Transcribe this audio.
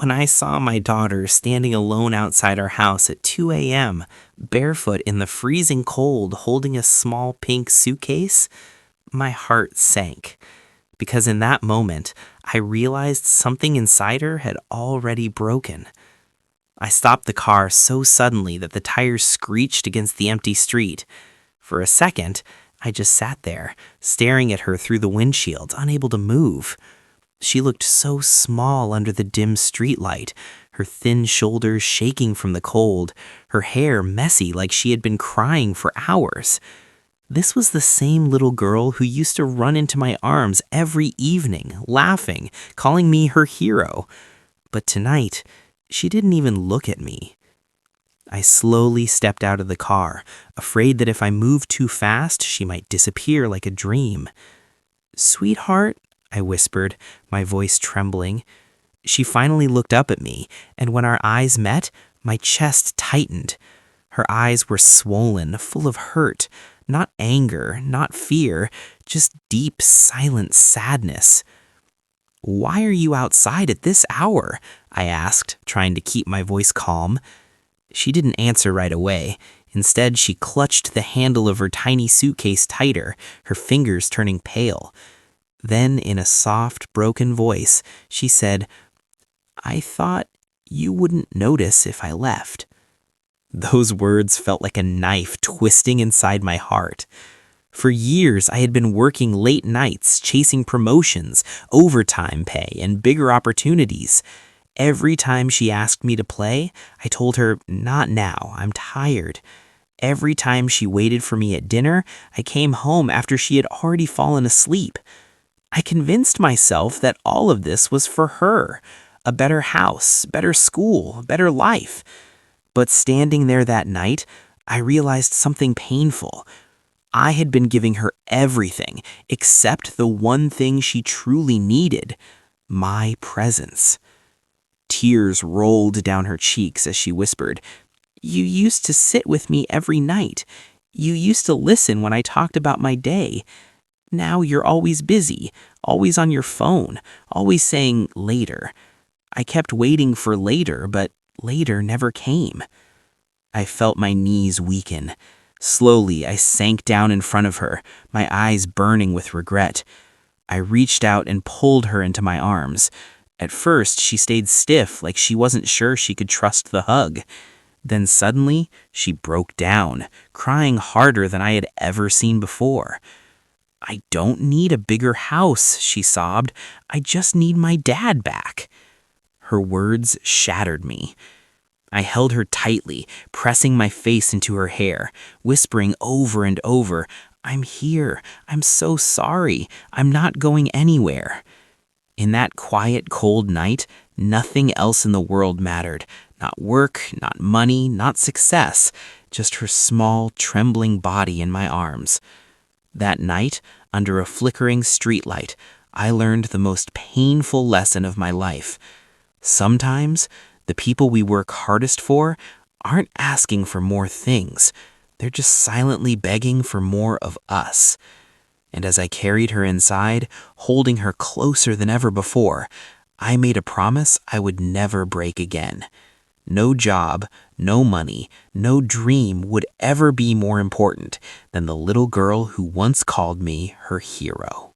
When I saw my daughter standing alone outside our house at 2 a.m., barefoot in the freezing cold, holding a small pink suitcase, my heart sank. Because in that moment, I realized something inside her had already broken. I stopped the car so suddenly that the tires screeched against the empty street. For a second, I just sat there, staring at her through the windshield, unable to move. She looked so small under the dim streetlight, her thin shoulders shaking from the cold, her hair messy like she had been crying for hours. This was the same little girl who used to run into my arms every evening, laughing, calling me her hero. But tonight, she didn't even look at me. I slowly stepped out of the car, afraid that if I moved too fast, she might disappear like a dream. "Sweetheart," I whispered, my voice trembling. She finally looked up at me, and when our eyes met, my chest tightened. Her eyes were swollen, full of hurt, not anger, not fear, just deep, silent sadness. "Why are you outside at this hour?" I asked, trying to keep my voice calm. She didn't answer right away. Instead, she clutched the handle of her tiny suitcase tighter, her fingers turning pale. Then, in a soft, broken voice, she said, "I thought you wouldn't notice if I left." Those words felt like a knife twisting inside my heart. For years, I had been working late nights, chasing promotions, overtime pay, and bigger opportunities. Every time she asked me to play, I told her, "Not now, I'm tired." Every time she waited for me at dinner, I came home after she had already fallen asleep. I convinced myself that all of this was for her. A better house, better school, better life. But standing there that night, I realized something painful. I had been giving her everything except the one thing she truly needed, my presence. Tears rolled down her cheeks as she whispered, "You used to sit with me every night. You used to listen when I talked about my day. Now you're always busy, always on your phone, always saying later." I kept waiting for later, but later never came. I felt my knees weaken. Slowly, I sank down in front of her, my eyes burning with regret. I reached out and pulled her into my arms. At first, she stayed stiff, like she wasn't sure she could trust the hug. Then suddenly, she broke down, crying harder than I had ever seen before. "I don't need a bigger house," she sobbed. "I just need my dad back." Her words shattered me. I held her tightly, pressing my face into her hair, whispering over and over, "I'm here. I'm so sorry. I'm not going anywhere." In that quiet, cold night, nothing else in the world mattered. Not work, not money, not success. Just her small, trembling body in my arms. That night, under a flickering streetlight, I learned the most painful lesson of my life. Sometimes, the people we work hardest for aren't asking for more things. They're just silently begging for more of us. And as I carried her inside, holding her closer than ever before, I made a promise I would never break again. No job, no money, no dream would ever be more important than the little girl who once called me her hero.